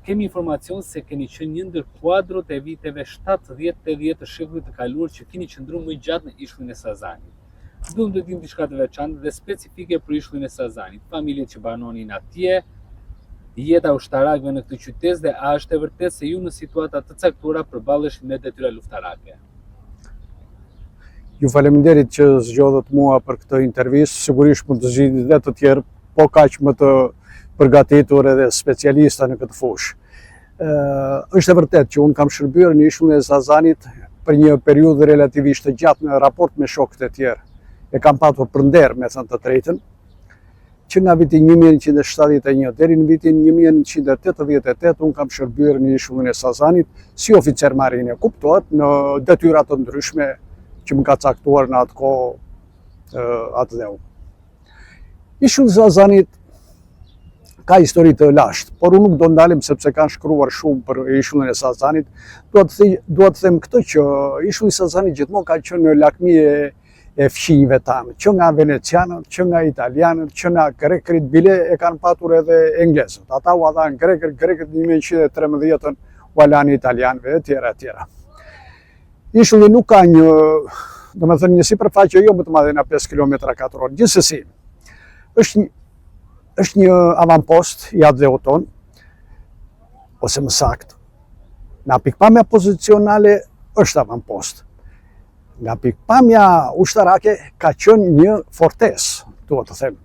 kemi informacion se keni qenë një ndër kuadrot e viteve 70-80 të shekullit të kaluar që keni qëndruar më gjatë në ishullin e Sazanit. Duhem të dim diçka të veçantë dhe specifike për ishullin e Sazanit, familjet që banonin atje, jeta ushtarakëve në këtë qytet dhe a është e vërtetë se ju në situata të caktuara përballeshit me detyra luftarake? Ju faleminderit që zgjodhët mua për këtë intervistë, sigurisht mund të zgjidhni dhe të tjerë, po kaq më të përgatitur edhe specialista në këtë fushë. Është e vërtetë që unë kam shërbyer në ishullin e Sazanit për një periudhë relativisht të gjatë në raport me shokët e tjerë. E kam patur përnder, me thënë të drejtën, që nga vitin 1971 deri në vitin 1988 unë kam shërbyer në ishullin e Sazanit si oficer marine, kuptohet në detyra të ndryshme që më ka caktuar në atë kohë atë dheu. Ishulli i Sazanit ka histori të lashtë, por unë nuk do ndalem sepse kanë shkruar shumë për ishullin e Sazanit. Dua të them këtë që ishulli i Sazanit gjithmonë ka qenë në lakmi e fqinjve tanë, që nga venecianët, që nga italianët, që nga grekërit, bile e kanë patur edhe englezët. Ata u adhan grekët 1913 u alani italianëve e tjera e tjera. Ishulli nuk ka një sipërfaqe jo më të madhe nga 5 km2. Gjithsesi, është një avampost i atë dheu tonë, ose më saktë, nga pikpamja pozicionale është avampost. Nga pikpamja ushtarake ka qenë një fortesë, duhet të them,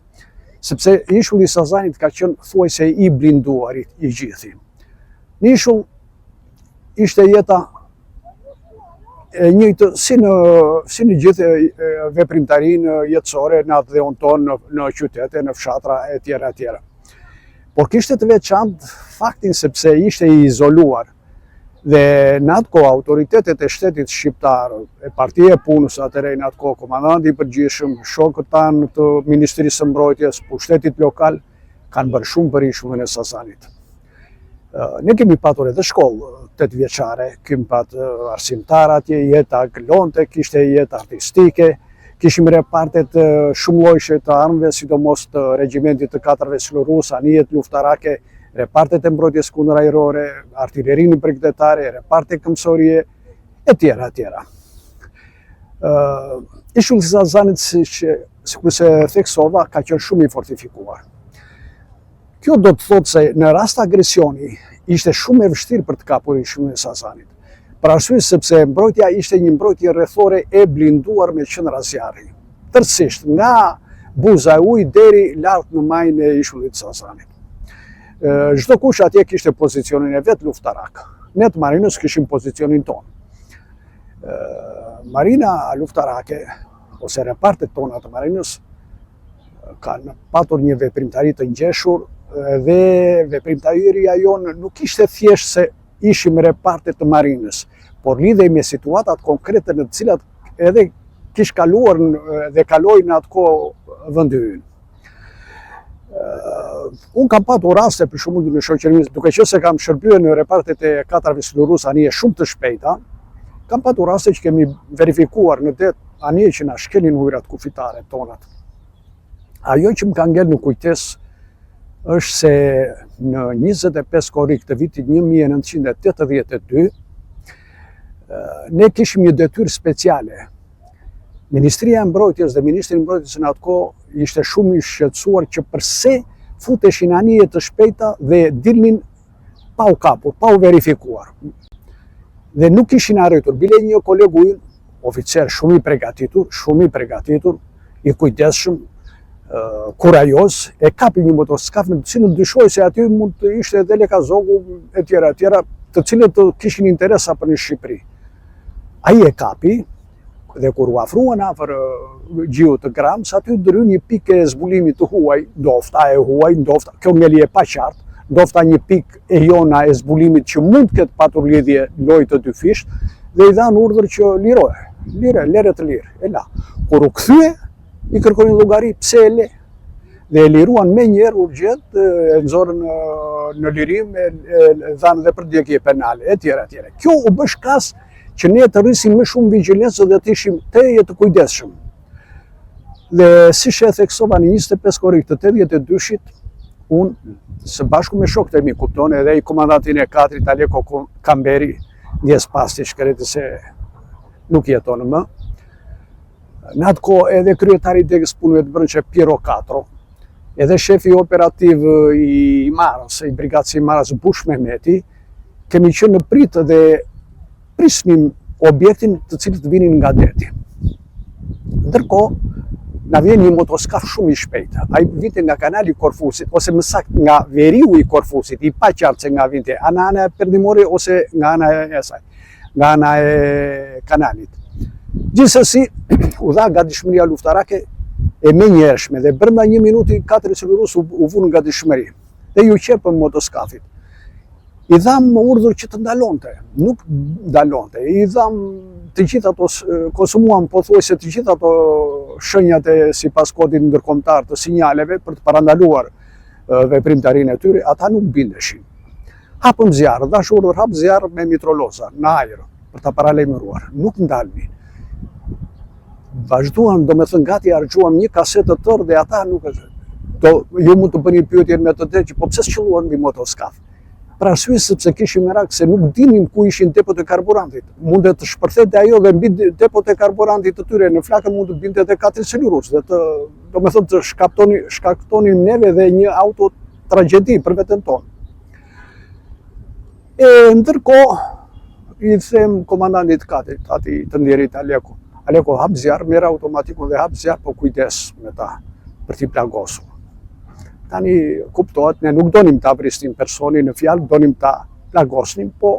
sepse ishulli i Sazanit ka qenë thuajse i blinduarit i gjithi. Në ishull ishte jeta e njëjtë si në gjithë veprimtarinë jetësore në atë dheun tonë, në qytete, në fshatra e tjera e tjera. Por kishte të veçantë faktin sepse ishte i izoluar dhe në atë kohë autoritetet e shtetit shqiptar, e partia e punës atëherë në atë kohë, komandanti i përgjithshëm, shokët tanë të Ministrisë së Mbrojtjes, pushtetit lokal, kanë bërë shumë për ishullin e Sazanit. Ne kemi patur edhe shkollë 8 vjeçare, kemi patur arsimtar atje, jeta gëllonte, kishte jetë artistike, kishim repartet shumëllojshme të armëve, sidomos të regjimentit të 4-ve Slorus, anijet luftarake, repartet e mbrojtjes kundër ajrore, artilerinë përktetare, reparte këmbësorie e tjera e tjera. Ishulli i Sazanit, sikur se theksova, ka qenë shumë i fortifikuar. Kjo do të thotë se në rast agresioni ishte shumë e vështirë për të kapur ishullin e Sazanit. Për arsye sepse mbrojtja ishte një mbrojtje rrethore e blinduar me qendra zjarri. Tërësisht nga buza e ujit deri lart në majën e ishullit të Sazanit. Çdo kush atje kishte pozicionin e vet luftarak. Ne të marinës kishim pozicionin tonë. Marina luftarake ose repartet tona të marinës kanë patur një veprimtari të ngjeshur dhe veprimtaria jonë nuk ishte thjesht se ishim reparte të marinës, por lidhej me situatat konkrete në të cilat edhe kish kaluar dhe kaloi në atë kohë vendi ynë. Unë kam patur raste për shembull në shoqërinë, duke qenë se kam shërbyer në repartet e 4-ve Slorus anije shumë të shpejta, kam patur raste që kemi verifikuar në det anije që na shkelin ujërat kufitare tonat. Ajo që më ka ngel në kujtesë është se në 25 korrik të vitit 1982 ne kishim një detyrë speciale. Ministria e Mbrojtjes dhe Ministri i Mbrojtjes në atë kohë ishte shumë i shqetësuar që përse futeshin anije të shpejta dhe dilnin pa u kapur, pa u verifikuar. Dhe nuk kishin arritur. Bile një kolegu ynë, oficer shumë i përgatitur, i kujdesshëm, kurajoz, e kapi një motoskaf në të cilën dyshoj se aty mund të ishte edhe lekazogu e tjera, të cilët kishin interesa për në Shqipëri. Ai e kapi dhe kur u afruan afër gjiut të Grams, aty ndryi një pikë e zbulimit të huaj, ndofta e huaj, kjo ngeli e paqartë, ndofta një pikë e jona e zbulimit që mund të ketë patur lidhje lojë të dyfisht dhe i dhan urdhër që liroje, lere të lirë, e la. Kur u kthye, i kërkonin llogari pse e le. Dhe e liruan me njerë urgjent, e nxorën në lirim, e dhanë dhe për djegje penale, e tjera. Kjo u bë shkas që ne të rrisim më shumë vigjilencë dhe të ishim teje të kujdesshëm. Dhe si që e theksova në 25 korrik të 82-shit, unë së bashku me shokët e mi kupton, edhe i komandantin e 4-it Aleko Kamberi, ndjes pasti shkreti se nuk jetonë më. Në atë kohë edhe kryetari i degës punëve të brendshme Piero Katro, edhe shefi operativ i Marës, i brigadës i Marës Bush Mehmeti, kemi qenë në pritë dhe prisnim objektin të cilët vinin nga deti. Ndërkohë, na vjen një motoskaf shumë i shpejtë. Ai vinte nga kanali i Korfusit, ose më saktë nga veriu i Korfusit, i paqartë se nga vinte ana e perëndimore ose nga ana e saj, nga ana e kanalit. Gjithsesi, u dha gatishmëria luftarake e menjëhershme dhe brenda 1 minuti 4 celulus u vunë gatishmëri dhe ju qepën motoskafit. I dham urdhër që të ndalonte, nuk ndalonte. I dham të gjitha ato, konsumuam pothuajse të gjitha ato shenjat e sipas kodit ndërkombëtar të sinjaleve për të parandaluar veprimtarinë e tyre, ata nuk bindeshin. Hapëm zjarr, dash urdhër hap zjarr me mitroloza në ajër për ta paralajmëruar. Nuk ndalnin. Vazhduan, do me thënë gati harxuam një kasetë të tërë dhe ata nuk ju mund të bëni pyetje me të drejtë, po pse s'qelluan mbi motoskaf? Për arsye sepse kishim merak se nuk dinim ku ishin depot e karburantit. Mundet të shpërthete ajo dhe mbi depot e karburantit të tyre në flakën mund të binte edhe 4 celulus dhe do me thënë të shkaktonin neve dhe një auto tragjedi për veten tonë. E ndërkohë i them komandantit katit, ati të nderit Aleko. Aleko, hap zjarr, merr automatikun dhe hap zjarr, po kujdes me ta për t'i plagosur. Tani kuptohet, ne nuk donim ta vrisnim personin në fjalë, donim ta plagosnim, po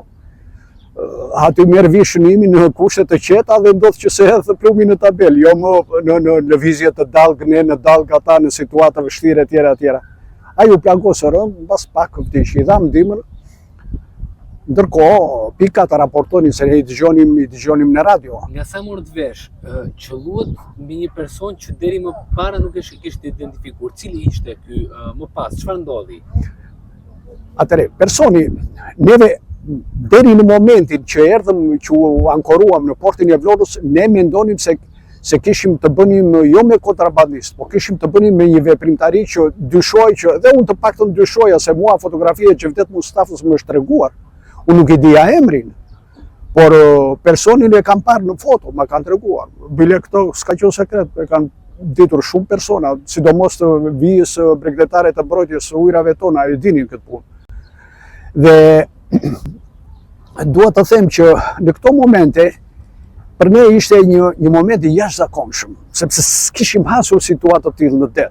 aty merr vishënimin në kushte të qeta dhe ndodh që se hedh plumi në tabel, jo më në lëvizje të dallg, ne në dallg ata në situata vështirë etj. Ai u plagosë rënd, mbas pak vdiq, i dham ndihmën. Ndërkohë, pika të raportonin se ne i dëgjonim në radio. Nga sa morët vesh, qëlluat mbi një person që deri më para nuk e kishte identifikuar. Cili ishte ky më pas? Çfarë ndodhi? Atëre, personi, neve deri në momentin që erdhëm, që u ankoruam në portin e Vlorës, ne mendonim se kishim të bënim jo me kontrabandist, po kishim të bënim me një veprimtari që dyshoj që, dhe unë të paktën dyshoja se mua fotografia që vdet Mustafës më është treguar. Unë nuk e dija emrin, por personin e kam parë në foto, ma kanë treguar. Bile këto s'ka qenë sekret, e kanë ditur shumë persona, sidomos të vijës bregdetare të mbrojtjes së ujrave tona, e dinin këtë punë. Dhe dua të them që në këto momente, për ne ishte një moment i jashtëzakonshëm, sepse s'kishim hasur situatë të tillë në det.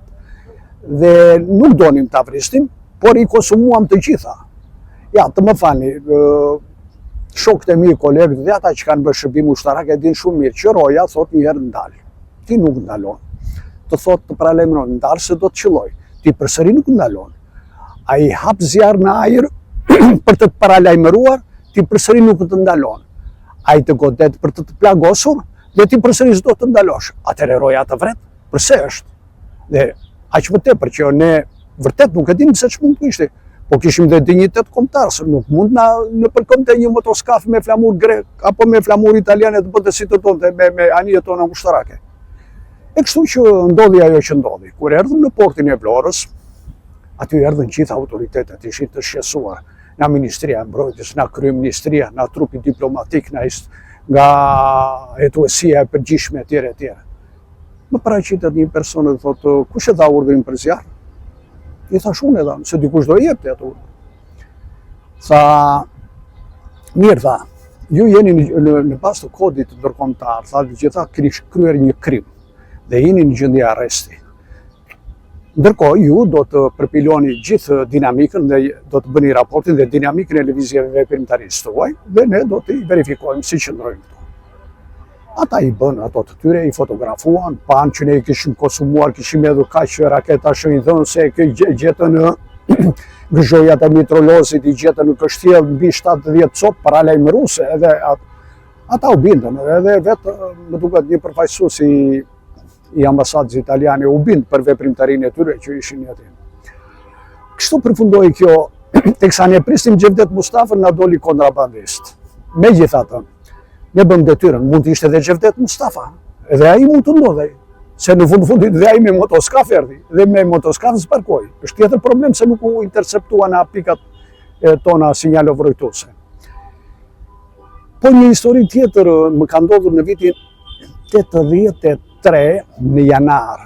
Dhe nuk donim ta vrisnim, por i konsumuam të gjitha. Ja, të më falni, shokët e mi, kolegët dhe ata që kanë bërë shërbim ushtarak e din shumë mirë që roja thot një herë ndalë. Ti nuk ndalon. Të thot të paralajmëron, ndalë se do të qëlloj. Ti përsëri nuk ndalon. A i hap zjarr në ajër për të paralajmëruar, ti përsëri nuk të ndalon. A i të godet për të plagosur, dhe ti përsëri s'do të ndalosh. Atëre roja të vret, përse është? Dhe aq më tepër që ne vërtet nuk e dinim se ç'mund të ishte. Po kishim dhe dinjitet kombëtar, se nuk mund në përkëmbëte një motoskaf me flamur grek, apo me flamur italiane të bëte si të tonte me anijet tona ushtarake. E kështu që ndodhi ajo që ndodhi. Kur erdhëm në portin e Vlorës, aty erdhën gjitha autoritetet, ishin të shqetësuar, nga Ministria e Mbrojtjes, nga Kryeministria, nga trupi diplomatik, nga hetuesia e përgjithshme etj. Më paraqitet një person dhe thotë, kush e dha urdhrin për zjarr? I thash unë e dham, se dikush do jepte ato. Tha, mirë tha, ju jeni në bas të kodit ndërkombëtar, tha të gjitha kryer një krim dhe jeni në gjendje arresti. Ndërkohë ju do të përpiloni gjithë dinamikën dhe do të bëni raportin dhe dinamikën e lëvizjeve veprimtarisë tuaj dhe ne do të verifikojmë si qëndrojmë këtu. Ata i bën ato të tyre, i fotografuan, panë që ne i kishim konsumuar, kishim edhe kaq raketa shënjëdhënëse, gjetën gëzhojat e mitrolozit, i gjetën në kështjell mbi 70 copë paralajmëruese, edhe ata u bindën, edhe vetë më duket një përfaqësues i ambasadës italiane u bind për veprimtarinë e tyre që ishin aty. Kështu përfundoi kjo, teksa ne prisnim Xhevdet Mustafën na doli kontrabandist. Megjithatë, ne bëm detyrën, mund të ishte edhe Xhevdet Mustafa, edhe ai mund të ndodhej. Se në fundit dhe ai me motoskaf erdhi, dhe me motoskaf sparkoi. Është tjetër problem se nuk u interceptuan pikat tona sinjalovrojtuese. Po një histori tjetër më ka ndodhur në vitin 83 në janar.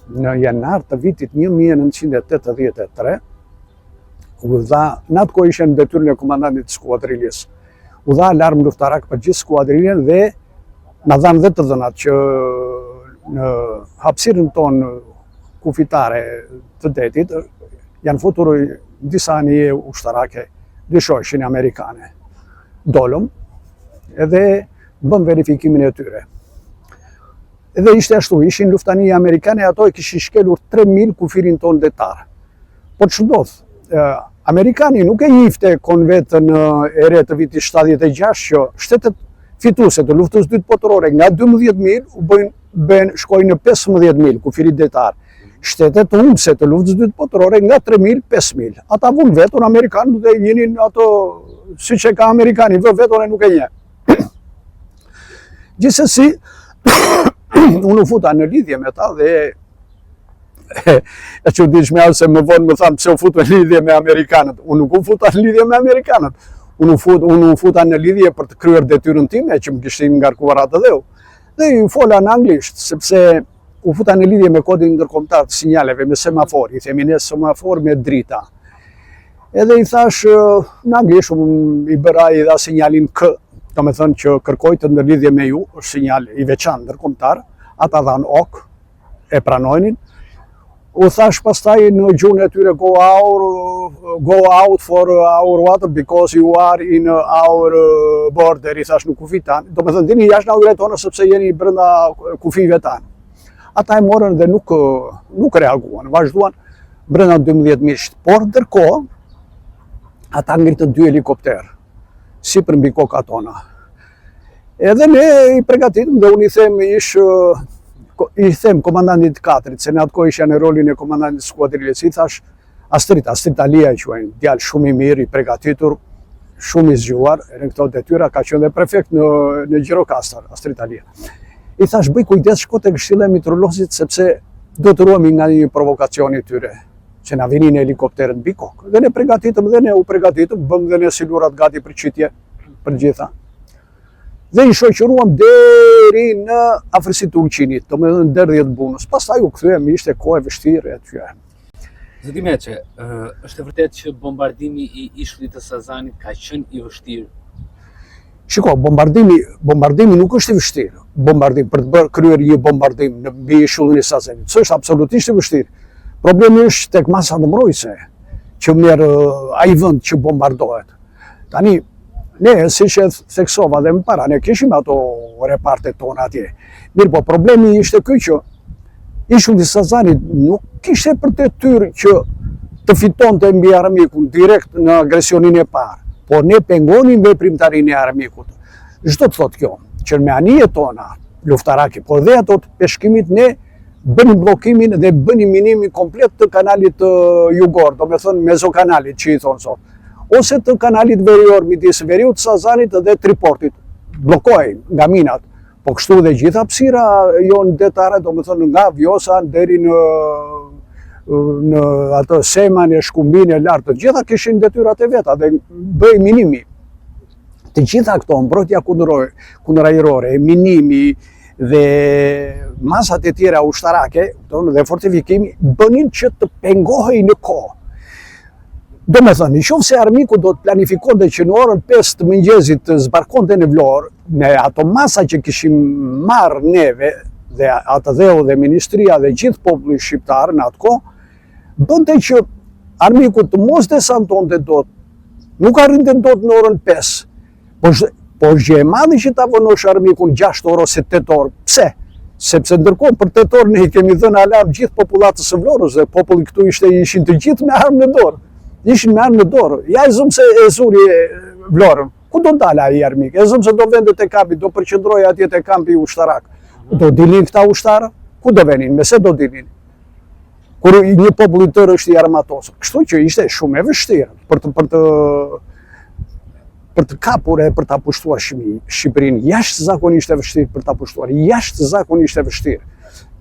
Në janar të vitit 1983, u dha, në atë kohë ishe në detyrën e komandantit skuadriljes, u dha alarm luftarak për gjithë skuadriljen dhe na dhanë dhe të dhënat që në hapësirën tonë kufitare të detit janë futur disa anije ushtarake, dyshojshin amerikane. Dolëm edhe bëm verifikimin e tyre. Edhe ishte ashtu, ishin luftanije amerikane, ato e kishin shkelur 3000 kufirin tonë detar. Po që ndodhë, Amerikani nuk e njifte konventën e re të vitit 76 që shtetet fituese të luftës dytë botërore nga 12.000 u shkojnë në 15.000 kufirit detar. Shtetet humbse të luftës dytë botërore nga 3.000, 5.000. Ata vunë vetën Amerikanë dhe jenin ato si që ka Amerikani, vetën e nuk e nje. Gjithsesi, unë u futa në lidhje me ta dhe e që dishme alë se më vonë më thamë pëse u futa në lidhje me Amerikanët. Unë nuk u futa në lidhje me Amerikanët. Unë u futa në lidhje për të kryer detyrën time që më kishtin ngarkuar atë dheu. Dhe ju fola në anglisht, sepse u futa në lidhje me kodin ndërkombëtar të sinjaleve, me semafor, i themi ne semafor me drita. Edhe i thash në anglisht, i bëra i dha sinjalin K, do me thënë që kërkoj të ndërlidhje me ju, është sinjal i veçan ndërkombëtar, ata dhanë ok, e pranojnin. U thash pastaj në gjuhën e tyre go out for our water because you are in our border, i thash nuk kufi tanë. Do me thënë, dini jashtë nga ujre tonë sepse jeni brenda kufive tanë. Ata e morën dhe nuk reaguan, vazhduan brenda 12 miqt. Por ndërkohë, ata ngritën 2 helikopter, si për mbi koka tona. Edhe ne i pregatitëm dhe unë i them komandantit 4, se në atë kohë isha në rolin e komandantit skuadriljes, i thash Astrit Alia i quajnë, djalë shumë i mirë, i pregatitur, shumë i zgjuar, në këto detyra, ka qenë dhe prefekt në Gjirokastër, Astrit Alia. I thash, bëj kujdes, shko të kështilla e mitrolosit, sepse do të ruemi nga një provokacioni tyre, që na vinin helikopterët mbi kokë. Dhe ne pregatitëm, dhe ne u pregatitëm, bëm dhe ne silurat gati për qytje, për gjitha. Dhe i shoqëruam deri në afërsitë të Ulqinit, do me dhënë deri 10 bunës. Pastaj u kthyem, ishte kohë e vështirë aty. Zoti Meçe, është e vërtetë që bombardimi i ishullit të Sazanit ka qenë i vështirë? Shiko, bombardimi nuk është i vështirë. Për të bërë kryer një bombardim në mbi ishullin e Sazanit, s'është absolutisht i vështirë. Problemi është tek masa ndërmbrojtëse, që merr ai vend që bombardohet. Tani ne, si që theksova dhe më para, ne kishim ato reparte tona atje. Mirë po, problemi ishte ky që ishulli i Sazanit nuk kishte për detyrë që të fitonte mbi armikun direkt në agresionin e parë, por ne pengonin veprimtarinë e armikut. Çdo të thotë kjo, që me anijet tona luftarake, por dhe ato të peshkimit ne bënim bllokimin dhe bënim minimin komplet të kanalit jugor, do me thënë mezokanalit që i thonë sot. Ose të kanalit verior midis veriut Sazanit dhe Triportit. Blokojnë nga minat, po kështu dhe gjitha hapësira jonë detare, do me thënë nga Vjosa deri në atë Seman e Shkumbin e lartë, të gjitha kishin detyrat e veta dhe bëj minimi. Të gjitha këto mbrojtja kundërajrore, minimi dhe masat e tjera ushtarake dhe fortifikimi bënin që të pengohej në kohë. Do me thënë, nëse armiku do të planifikonte që në orën 5 të mëngjesit të zbarkonte në Vlorë, me ato masa që kishim marrë neve, dhe atë dheu dhe ministria dhe gjithë populli shqiptar në atë kohë, bënte që armiku të mos desantonte dot, nuk arrinte dot në orën 5, po gjë e madhe që ta vonosh armikun 6 orë ose 8 orë. Pse? Sepse ndërkohë për 8 orë ne i kemi dhënë alarm gjithë popullatës së Vlorës dhe populli këtu ishin të gjithë me armë në dorë. Ishin me armë në dorë. Ja e zumë se e zuri Vlorën. Ku do dala ai armik? E zumë se do vendet e kampi, do përqendroj atje te kampi ushtarak. Do dilin këta ushtarë? Ku do venin? Me se do dilin? Kur një popull i tërë është i armatosur. Kështu që ishte shumë e vështirë për të kapur e për ta pushtuar Shqipërinë. Jashtëzakonisht e vështirë për ta pushtuar. Jashtëzakonisht e vështirë.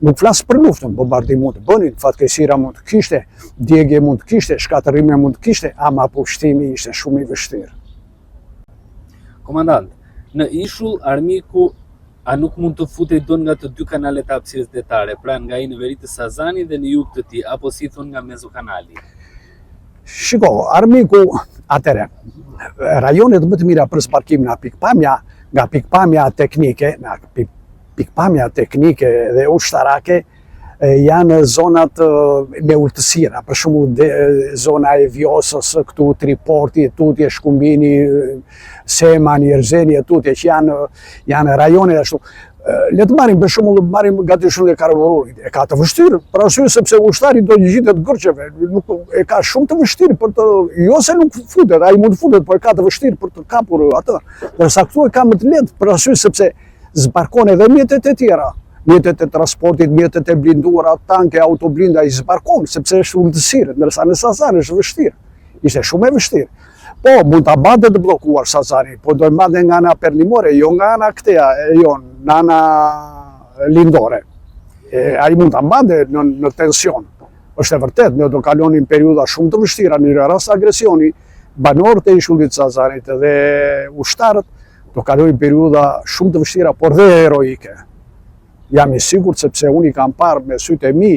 Nuk flas për luftën, bombardim mund të bënin, fatkeqësira mund të kishte, djegje mund të kishte, shkatërrime mund të kishte, ama pushtimi ishte shumë i vështirë. Komandant, në ishull armiku a nuk mund të futej do nga të dy kanalet e hapësirës detare, pra nga ai në veri të Sazanit dhe në jug të tij, apo si thon nga mezokanali? Shiko, armiku atëre, rajonet më të mira për sparkim nga pikpamja teknike, pikpamja teknike dhe ushtarake janë zonat me ultësira, për shembull zona e Vjosës, këtu Triporti, tutje Shkumbini, Semani, Erzeni, tutje që janë rajone ashtu. Le të marrim për shembull gati shumë e Karaburrit. E ka të vështirë, për arsye sepse ushtari do të gjitet gërçeve, e ka shumë të vështirë për të, jo se nuk futet, ai mund të futet, por e ka të vështirë për të kapur atë. Ndërsa këtu e ka më të lehtë për arsye sepse zbarkon edhe mjetet e tjera, mjetet e transportit, mjetet e blinduara, tanke, autoblinda i zbarkon, sepse është ultësirë, ndërsa në Sazan është vështirë. Ishte shumë e vështirë. Po, mund ta mbante të bllokuar Sazani, po do të mbante nga ana perëndimore, jo nga ana këteja e jon, nga ana lindore. Ai mund ta mbante në tension. Është e vërtet, ne do kalonin periudha shumë të vështira në rast agresioni, banorët e ishullit Sazanit dhe ushtarët do kalonin periudha shumë të vështira, por dhe heroike. Jam i sigurt sepse unë i kam parë me sytë e mi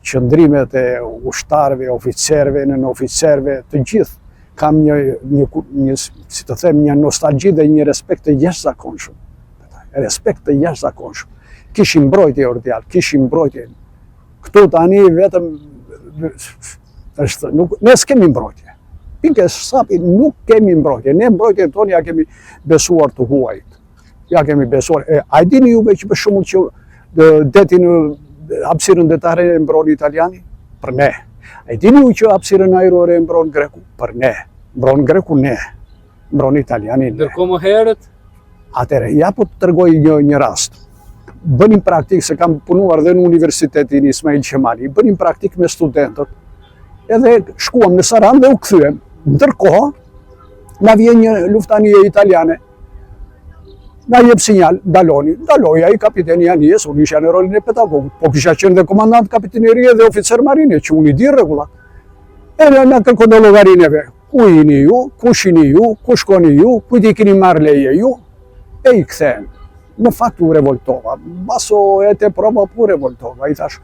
qëndrimet e ushtarëve, oficerëve, nënoficerëve, të gjithë. Kam një, si të them, një nostalgji dhe një respekt të jashtëzakonshëm. Respekt të jashtëzakonshëm. Kishin mbrojtje ordial, kishin mbrojtje. Këtu tani vetëm ne s'kemi mbrojtje. Pikë sapi nuk kemi mbrojtje. Ne mbrojtjen tonë ja kemi besuar të huajt. Ja kemi besuar. A dini juve që për shembull që detin hapësirën detare e mbron italiani? Për ne. A dini ju që hapësirën ajrore e mbron greku? Për ne. Mbron greku ne. Mbron italiani ne. Ndërkohë më herët? Atëre, ja po të tregoj një rast. Bënim praktikë, se kam punuar dhe në Universitetin Ismail Qemali, bënim praktikë me studentët, edhe shkuam në Saran dhe u kthyem. Ndërkohë, na vjen një luftanie italiane, na jep sinjal, daloja i kapiteni anijes, unë isha në rolin e pedagogët, po kisha qenë dhe komandant kapitenerie dhe oficer marine, që unë i di rregullat. E na kërkon llogarineve, ku jeni ju, ku shini ju, ku shkoni ju, ku i keni marrë leje ju, e i kthem. Në fakt u revoltova, baso e te prova pu revoltova, i thash,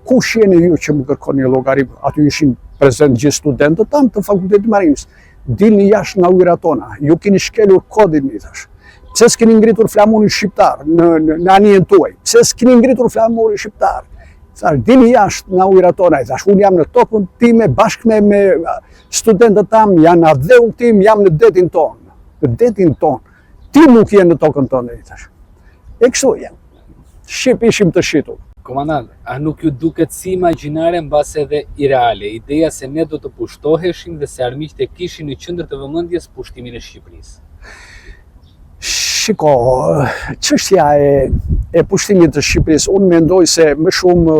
ku jeni ju që më kërkoni llogari, aty ishin prezent gjithë studentët tanë të fakultetit marinës, dilni jashtë nga ujërat tona, ju keni shkelur kodin, i thash. Pse s'keni ngritur flamurin shqiptar në anijen tuaj? Pse s'keni ngritur flamurin shqiptar? Thash, dini jashtë nga ujërat tona, i thash, unë jam në tokën time bashkë me studentët tam, janë në dheun tim, jam në detin tonë. Në detin tonë. Ti nuk je në tokën tonë, i thash. E kështu jam. Ishim të shitur. Komandant, a nuk ju duket si imagjinare mbas edhe ireale, ideja se ne do të pushtoheshim dhe se armiqtë e kishin në qendër të vëmendjes pushtimin e Shqipërisë? Shiko, çështja e pushtimit të Shqipërisë, unë mendoj se më shumë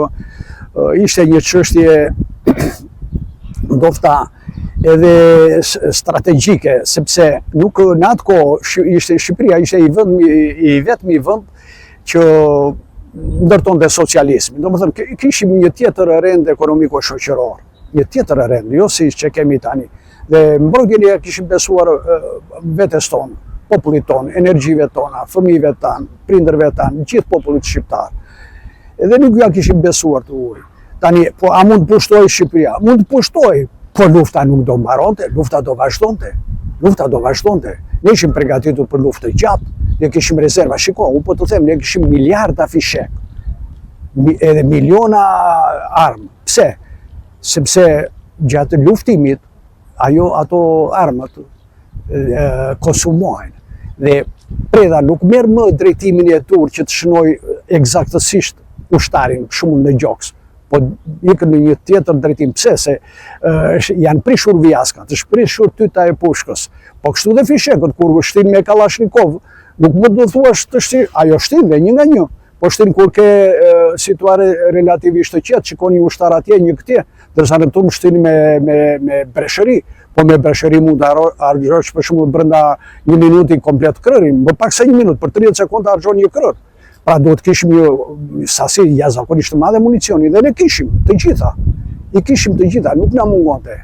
ishte një çështje ndoshta edhe strategjike, sepse nuk në atë kohë Shqipëria ishte i vetmi vend që ndërtonte socializmin. Domethënë kishim një tjetër rend ekonomiko-shoqëror, një tjetër rend, jo si që kemi tani. Dhe mbrojtjen e kishim besuar vetes tonë, popullit tonë, energjive tona, fëmijëve tanë, prindërve tanë, gjithë popullit shqiptar. Edhe nuk ja kishim besuar të ujë. Tani, po a mund të pushtoj Shqipëria? Mund të pushtoj, po lufta nuk do mbaronte, lufta do vazhdonte. Lufta do vazhdonte. Ne ishim përgatitur për luftë gjatë, ne kishim rezerva. Shiko, unë po të them, ne kishim miliarda fishek, edhe miliona armë. Pse? Sepse gjatë luftimit, ato armët konsumohen. Dhe preda nuk merr më drejtimin e tur që të shënoj eksaktësisht ushtarin shumë në gjoks, po ikën në një tjetër drejtim. Pse? Se janë prishur vjaskat, është prishur tyta e pushkës. Po kështu dhe fishekët, kur shtin me Kalashnikov, nuk më do thuash të shtin, ajo shtin dhe një nga një, po shtin kur ke situare relativisht të qetë, shikoni ushtar atje një këtje, dërsa në tumë shtin me breshëri, po me breshëri mund të argjosh për shumë brenda një minuti komplet krërin, më pak se një minut, për 30 sekonda argjon një krër. Pra duhet kishim një sasi jashtëzakonisht të madhe municioni dhe ne kishim të gjitha. I kishim të gjitha, nuk na mungonte.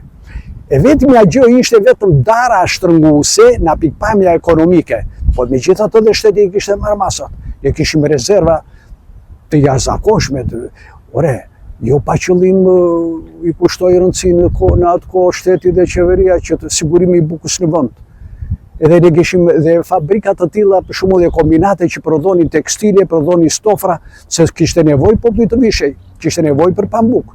E vetmja gjë ishte vetëm dara shtrënguese nga pikpamja ekonomike. Po megjithatë dhe shteti i kishte marrë masat. Ne kishim rezerva të jashtëzakonshme. Ore, jo pa qëllim i kushtoi rëndësi në atë kohë shteti dhe qeveria që të sigurimi i bukës në vend. Edhe ne kishim dhe fabrika të tilla, për shembull dhe kombinate që prodhonin tekstile, prodhonin stofra, se kishte nevojë populli të vishej, kishte nevojë për pambuk.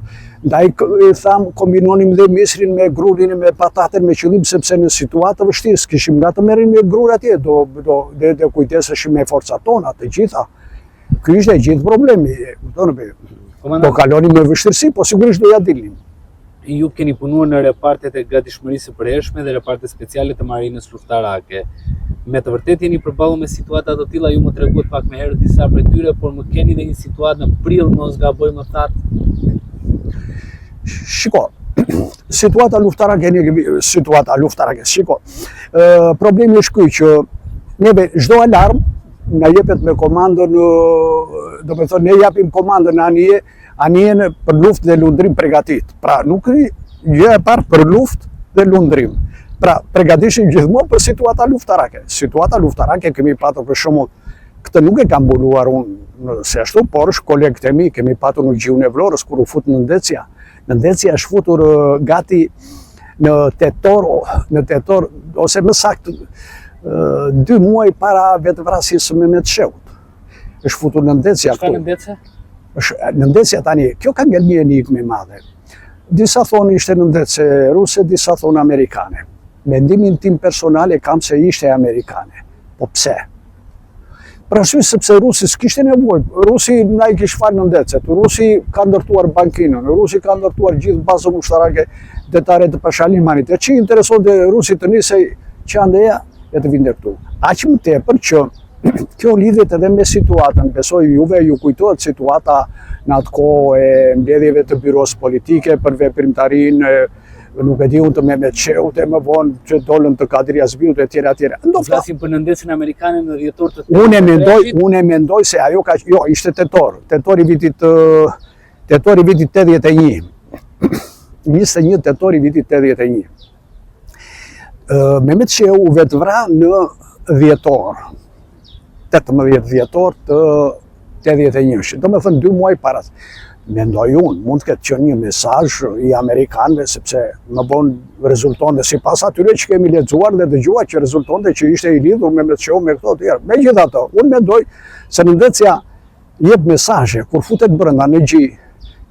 Ndaj i tham kombinonim dhe misrin me grurin me pataten me qëllim sepse në situatë të vështirë kishim nga të merrim me grur atje, do kujdeseshim me forcat tona të gjitha. Ky ishte gjithë problemi, do kalonim me vështirësi, po sigurisht do ja dilnim. Ju keni punuar në repartet e gatishmërisë së përhershme dhe repartet speciale të marinës luftarake. Me të vërtetë jeni përballur me situata të tilla, ju më treguat pak më herët disa prej tyre, por më keni dhe një situatë në prill, mos gaboj më thatë. Shiko, situata luftarake, shiko. Problemi është ky që neve çdo alarm na jepet me komandën, do të thonë ne japim komandën anijen për luftë dhe lundrim pregatit. Pra nuk gjë e parë për luftë dhe lundrim. Pra pregatishim gjithmonë për situata luftarake. Situata luftarake kemi patur për shembull, këtë nuk e kam mbuluar unë se ashtu, por është kolegët e mi, kemi patur në Gjiun e Vlorës kur u fut në Ndecja. Në Ndecja është futur gati në tetor ose më saktë 2 muaj para vetvrasjes së Mehmet Sheut. Është futur në Ndecja. Çka në Ndecja? Në Ndecja tani, kjo ka ngel një enigme madhe. Disa thonë ishte në Ndece ruse, disa thonë amerikane. Mendimin tim personale kam se ishte amerikane. Po pse? Për arsye sepse rusi s'kishte nevojë. Rusi na i kishte falë në Ndece. Rusi ka ndërtuar bankinën, Rusi ka ndërtuar gjithë bazën ushtarake detare të Pashalimanit. E që interesonte Rusi të nisej qandeja e të vinte këtu. Aq më tepër që kjo lidhet edhe me situatën. Besoj juve ju kujtohet situata në atë kohë e mbledhjeve të byros politike për veprimtarinë, nuk e di unë të Mehmet Sheut e më vonë që dolën të Kadri Azbiut e tjera. Flasim për nëndecën amerikane në dhjetor të Unë e mendoj se ajo ka ishte tetor i vitit 81. 21 tetor i vitit 81. Mehmet Sheut u vetvra në dhjetor. 18 dhjetor të 81. Do me thënë 2 muaj para. Mendoj unë, mund të ketë qenë një mesazh i amerikanëve, sepse më vonë rezultonte sipas atyre që kemi lexuar dhe dëgjuar që rezultonte që ishte i lidhur me Mehmet Sheut me këto të tjerë. Megjithatë, unë mendoj se në Ndecja jep mesazhe kur futet brenda në Gji,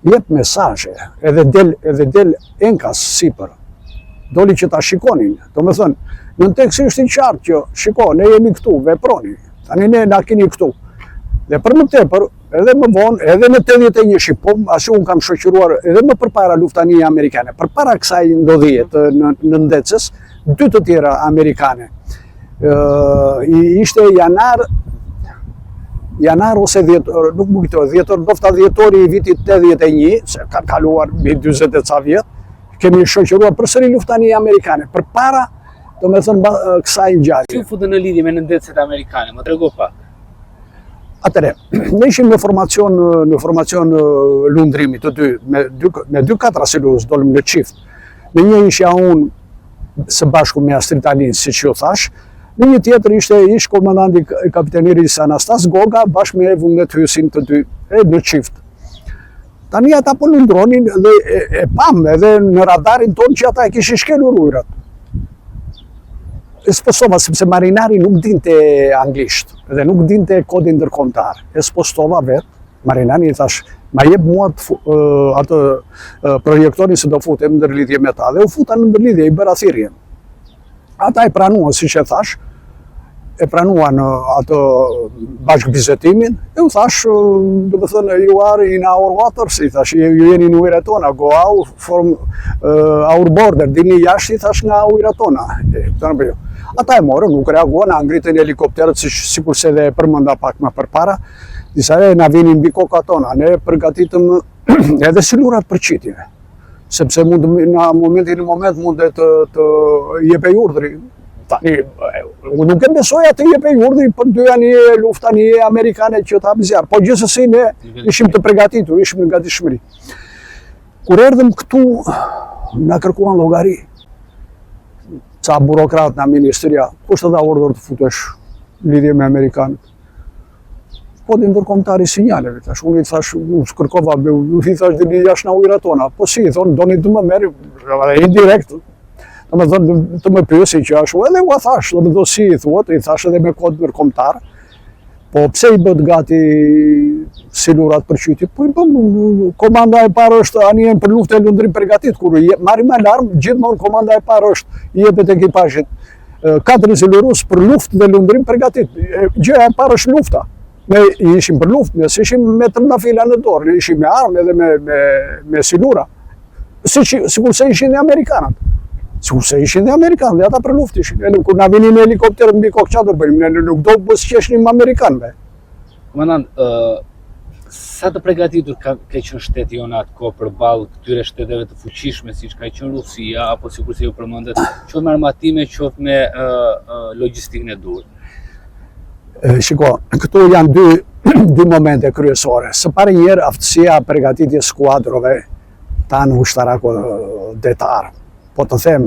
jep mesazhe, edhe del enkas sipër. Doli që ta shikonin. Do me thënë, në tekst është i qartë që shiko, ne jemi këtu, veproni. Tani ne na keni këtu. Dhe për më tepër, edhe më vonë, edhe në 81, po ashtu unë kam shoqëruar edhe më përpara luftanie amerikane. Përpara kësaj ndodhje në Ndecës, 2 të tjera amerikane. Ishte janar ose dhjetor, nuk më kujtohet, dhjetori i vitit 81, se ka kaluar mbi 40 e ca vjet, kemi shoqëruar përsëri luftanie amerikane. Përpara, do me thënë kësaj ngjarje. Si u futën në lidhje me nëndecet amerikane? Më trego pak. Atëre, ne ishim në formacion lundrimi të dy, me 2 katra silurës, dolëm në qift. Në një ishja unë së bashku me Astrid Alin, si që ju thash, në një tjetër ishte komandanti kapiteneris Anastas Goga, bashkë me Vullnet Hysin të dy, në qift. Tani ata po lundronin dhe e pam edhe në radarin ton që ata e kishin shkelur ujrat. Spostova, sepse marinari nuk dinte anglisht dhe nuk dinte kodin ndërkombëtar. Spostova vetë, marinari i thash, ma jep mua atë projektorin se do futem në ndërlidhje me ta. Dhe u futa në ndërlidhje, i bëra thirrjen. Ata e pranuan, siç e thash, e pranuan atë bashkëbizetimin, e u thash, do të thënë, you are in our waters, i thash, ju jeni në ujrat tona, go out from our border, dilni jashtë, i thash, nga ujrat tona. Ata e morën, nuk reaguan, ngritën helikopterët, sikur se dhe përmenda pak më përpara, disa na vinin mbi koka tona, ne përgatitëm edhe silurat për qitjeve, sepse në moment mund të jepej urdhri, Tani, unë nuk e besoj atë jepej urdhri për 2 ani lufta një amerikane që të hapë zjarë, po gjithsesi ne ishim të përgatitur, ishim në gatishmëri. Kur erdhëm këtu, na kërkuan llogari. Ca burokrat nga ministria, kush të dha urdhër të futesh lidhje me amerikanët? Po di ndërkombëtari sinjaleve, tash unë i thash, unë kërkova, i thash dini jashtë na ujërat tona. Po si, thonë, doni të më merri, indirekt. Do të thonë, të më pyesi që ashtu, edhe ua thash, do të thonë si i thuat, i thash edhe me kod ndërkombëtar. Po pse i bët gati silurat për qyti? Po i bëm, komanda e parë është anijen për luftë e Lundrim përgatit, kur marrim alarm, gjithmonë komanda e parë është i jepet ekipazhit 4 silurus për luftë dhe Lundrim përgatit. Gjëja e parë është lufta. Ne ishim për luftë, nëse ishim me trëndafila në dorë, ne ishim me armë edhe me silura. Sikur se ishin dhe Amerikanët. Sikur se ishin dhe Amerikanët, dhe ata për luftë ishin. Kur na vinin helikopterë mbi kokë çfarë do bëjmë? Ne nuk do buzëqeshnim Amerikanëve. Komandant, sa të përgatitur ka qenë shteti jonë atë kohë përballë këtyre shteteve të fuqishme siç ka qenë Rusia, apo sikurse ju përmendet, qoftë me armatime, qoftë me logjistikën e dur? Shiko, këtu janë dy momente kryesore. Së pari njerë aftësia përgatitjes skuadrove tanë ushtarako detar. Po të them,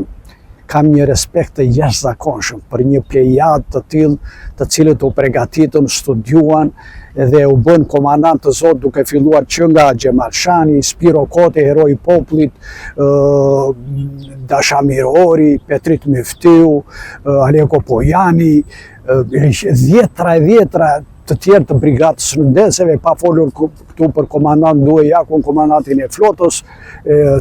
kam një respekt të jashtëzakonshëm për një plejad të tillë, të cilët u përgatitën, studiuan dhe u bën komandant të Zot duke filluar që nga Gjemal Shani, Spiro Kote, heroi i popullit, Dasha Mirori, Petrit Miftiu, Aleko Pojani, dhjetra të tjerë të brigatës rëndeseve, pa folur këtu për komandant Due Jakun, komandantin e flotës,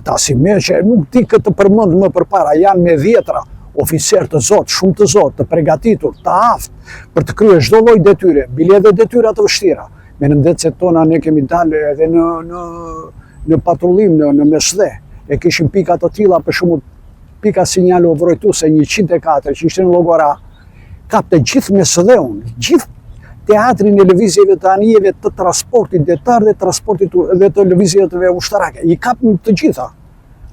Tasi Meqe, nuk di këtë përmend më përpara, janë me dhjetra oficer të Zot, shumë të Zot, të përgatitur, të aftë për të kryer çdo lloj detyre, bile edhe detyra të vështira. Me në ndecet tona ne kemi dalë edhe në patrullim në mesdhe, e kishim pika të tilla, për shembull pika sinjalo vrojtuese 104 që ishte në Llogora, kapte gjithë mesdheun, gjithë teatrin e lëvizjeve të anijeve të transportit detar dhe transportit dhe të lëvizjeve ushtarake. I kapim të gjitha.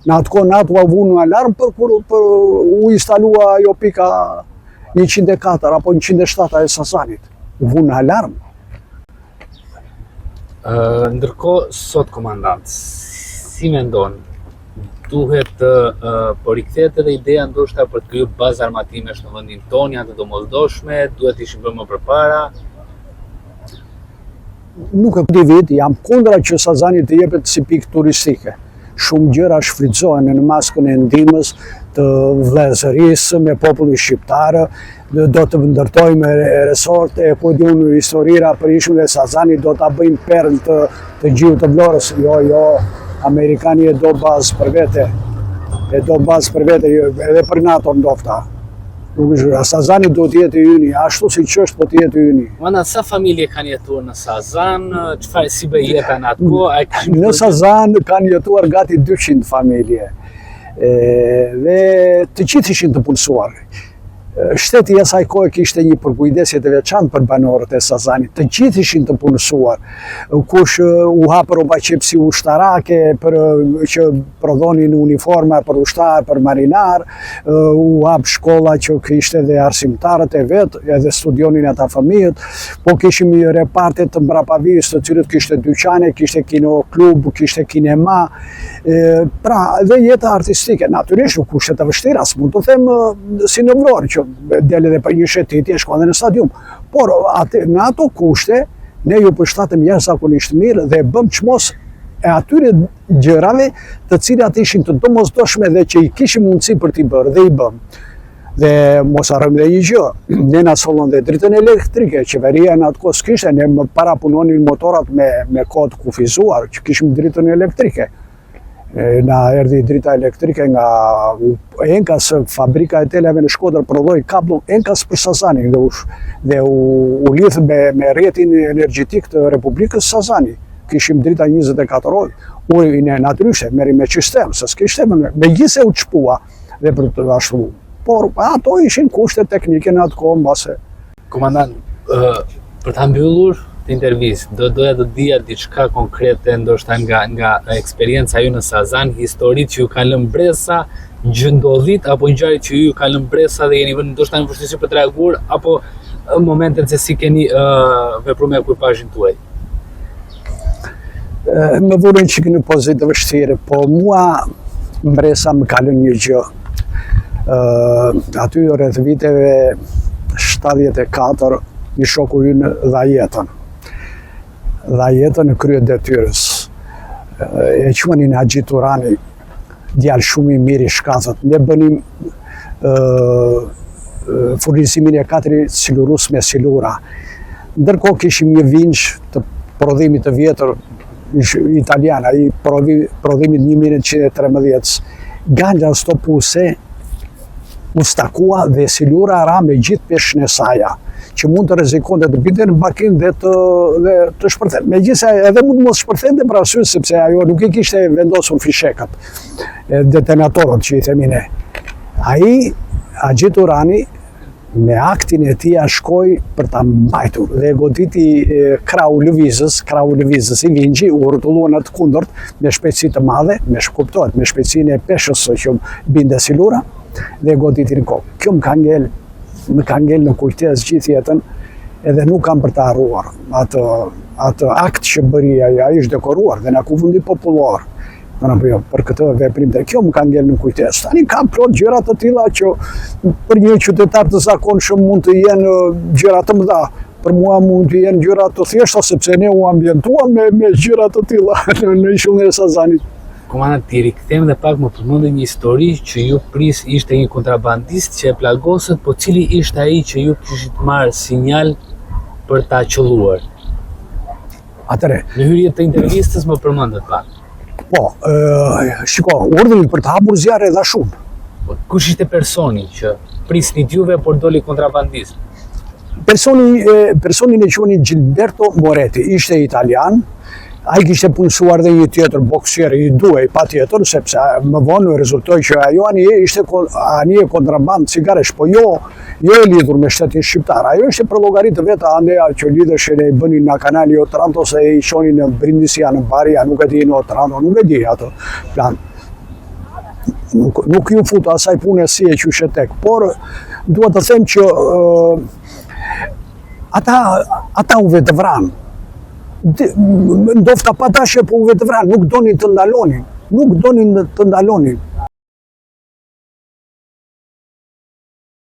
Në atë kohë NATO u vënë alarm për u instalua ajo pika 104 apo 107 e Sazanit. U vënë alarm. Ndërkohë, sot komandant, si mendon, duhet po rikthehet edhe ideja ndoshta për të kryer bazë armatimesh në vendin tonë, janë të domosdoshme, duhet ishin bërë më përpara? Nuk e di vit, jam kundra që Sazani të jepet si pikë turistike. Shumë gjëra shfrytëzohen në maskën e ndihmës të vëllezërisë me popullin shqiptar, do të ndërtojmë resorte, e po diun historira për ishun dhe Sazani do ta bëjnë perl të Gjiut të Vlorës. Jo, Amerikani e do bazë për vete, edhe për NATO ndofta. Sazani do të jetë yni, ashtu si që është po të jetë yni. Mana, sa familje kanë jetuar në Sazan, çfarë si bëj jeta në atë kohë? Në Sazan kanë jetuar gati 200 familje, dhe të gjithë ishin të punësuar. Shteti i asaj kohe kishte një përkujdesje të veçantë për banorët e Sazanit, të gjithë ishin të punësuar. Kush u hapë rroba qepsi ushtarake që prodhonin uniforma për ushtar, për marinar, u hapë shkolla që kishte dhe arsimtarët e vetë, edhe studionin ata fëmijët, po kishim reparte të mbrapavijës të cilët kishte dyqane, kishte kino klub, kishte kinema, pra dhe jeta artistike. Natyrisht nuk kushte të vështira, s'mund të them si në Vlorë, që dele dhe për një shëtitje, shkon dhe në stadium. Por në ato kushte, ne ju përshtatëm jashtëzakonisht mirë dhe bëm çmos e atyre gjërave të cilat ishin të domosdoshme dhe që i kishim mundësi për t'i bërë dhe i bëm. Dhe mos harrojmë dhe një gjë, ne na sollon dhe dritën elektrike, qeveria në atë kohë s'kishte, ne më para punonin motorat me kod kufizuar, që kishim dritën elektrike. Na erdhi drita elektrike nga Enkas, fabrika e televe në Shkodër prodhoi kablull Enkas për Sazani dhe u lidh me rrjetin energjetik të Republikës Sazani. Kishim drita 24 orë, ujë natyrisht merri me qistem, se s'kishte megjithse u çpua dhe për të ashtu. Por ato ishin kushte teknike në atë kohë mbase. Komandant, për ta mbyllur të intervistë, doja të dija diçka konkrete ndoshta nga eksperienca ju në Sazan, historitë që ju kanë lënë breza, gjë ndodhit, apo ngjarje që ju ka lënë bresa dhe jeni vënë ndoshta në vështirësi për të reaguar, apo momentet se si keni vepruar me ekipazhin tuaj? Më vurën që në pozitë të vështirë, po mua mbresa më ka lënë një gjë. Aty rreth viteve 74 një shoku ynë dha jetën. Dha jetën në krye detyrës. E quanin Haxhi Turani, djalë shumë i mirë i shkatët. Ne bënim furnizimin e katëri silurus me silura. Ndërkohë kishim një vinç të prodhimit të vjetër italian, ai prodhimit 1913. Ganxha stopuse u stakua dhe silura ra me gjithë peshën e saja, që mund të rrezikonte të binte në bakin dhe të shpërthen. Megjithëse edhe mund mos shpërthente për arsye sepse ajo nuk i kishte vendosur fishekët, detonatorët që i themi ne. Ai, Haxhi Turani, me aktin e tij shkoi për ta mbajtur dhe goditi krau lëvizës i vinxhi, u rrotulluan atë kundërt me shpejtësi të madhe, me shpejtësinë e peshës që binte silura dhe goditi në kokë. Kjo më ka ngel në kujtesë gjithë jetën, edhe nuk kam për të harruar atë akt që bëri ai është dekoruar dhe na kufundi popullor. Për këtë veprim dhe kjo më ka ngel në kujtesë. Tani ka plot gjëra të tilla që për një qytetar të zakonshëm mund të jenë gjëra të mëdha. Për mua mund të jenë gjëra të thjeshta sepse ne u ambientuam me gjëra të tilla në ishullin e Sazanit. Komandant, ti rikthejmë dhe pak më përmendë një histori që ju pris ishte një kontrabandist që e plagosët, po cili ishte ai që ju kishit marrë sinjal për ta qelluar? Atëre, Në hyrje të intervistës më përmendët pak. po, shiko, urdhrin për të hapur zjarre dha shumë. Kush ishte personi që prisnit juve por doli kontrabandist? Personin e quhej Gilberto Moretti, ishte italian. Ai kishte punësuar dhe një tjetër boksier, i duhej patjetër, sepse më vonë rezultoi që ajo anije kontraband cigaresh, po jo e lidhur me shtetin shqiptar. Ajo ishte për llogaritë veta andeja që lidheshin e bënin në kanali Otranto ose i shonin në Brindisia, në Baria, nuk e di në Otranto, nuk e di ato plan. Nuk ju fut asaj pune si e qyshe tek, por dua të them që ata u vetë vranë. Ndofta pa dashje, po u vetë vranë, nuk donin të ndalonin.